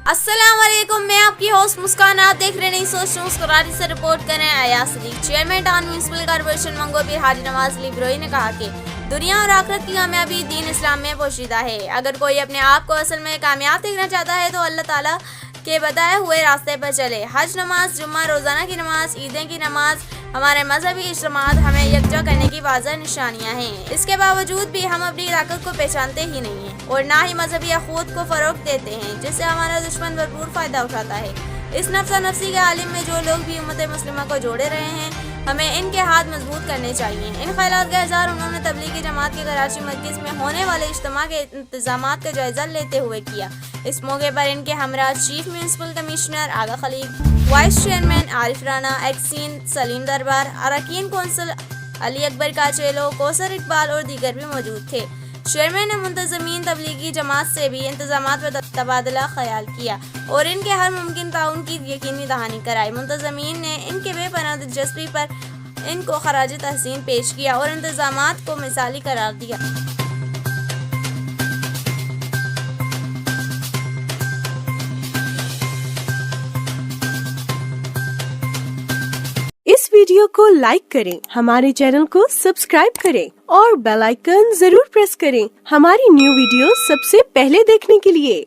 अस्सलाम वालेकुम, मैं आपकी होस्ट मुस्कान। आप देख रहे नहीं सोच न्यूज़। कराची से रिपोर्ट करें Ayaz Sadiq. Chairman town municipal corporation Manghopir Haji Nawaz Ali Brohi ने कहा कि दुनिया और आखिरत की कामयाबी दीन इस्लाम में पोशीदा है। अगर कोई अपने आप को असल में कामयाब देखना चाहता है तो अल्लाह ताला के बताए हुए रास्ते पर चले। हज नमाज, जुम्मा, रोज़ाना की नमाज, ईदें की नमाज हमारे मजहबी इज्तिमात हमें यकजा करने की वाज़ह निशानियाँ हैं। इसके बावजूद भी हम अपनी ताकत को पहचानते ही नहीं हैं और ना ही मजहबी अखूत को फ़रोग देते हैं, जिससे हमारा दुश्मन भरपूर फ़ायदा उठाता है। इस नफ्सा नफ्सी के आलिम में जो लोग भी उम्मत मुस्लिमा को जोड़े रहे हैं, हमें इनके हाथ मजबूत करने चाहिए। इन ख्यालात का इज़हार उन्होंने तबलीगी जमात के कराची मरकज़ में होने वाले इज्तिमा के इंतजामात का जायजा लेते हुए किया। इस मौके पर इनके हमरा चीफ म्यूनसिपल कमिश्नर आगा खलीक, वाइस चेयरमैन आरिफ राना, एक्सीन सलीम दरबार, अरकान कौंसिल अली अकबर काचेलो, कौसर इकबाल और दीगर भी मौजूद थे। चेयरमैन ने मुंतज़मीन तबलीगी जमात से भी इंतजामात पर तबादला ख्याल किया और इनके हर मुमकिन ताउन की यकीनी दहानी कराई। मुंतज़मीन ने इनके बेपनाह दिलचस्पी पर इनको खराज तहसीन पेश किया और इंतजामात को मिसाली करार दिया। इस वीडियो को लाइक करें, हमारे चैनल को सब्सक्राइब करें और बेल आइकन जरूर प्रेस करें हमारी न्यू वीडियो सबसे पहले देखने के लिए।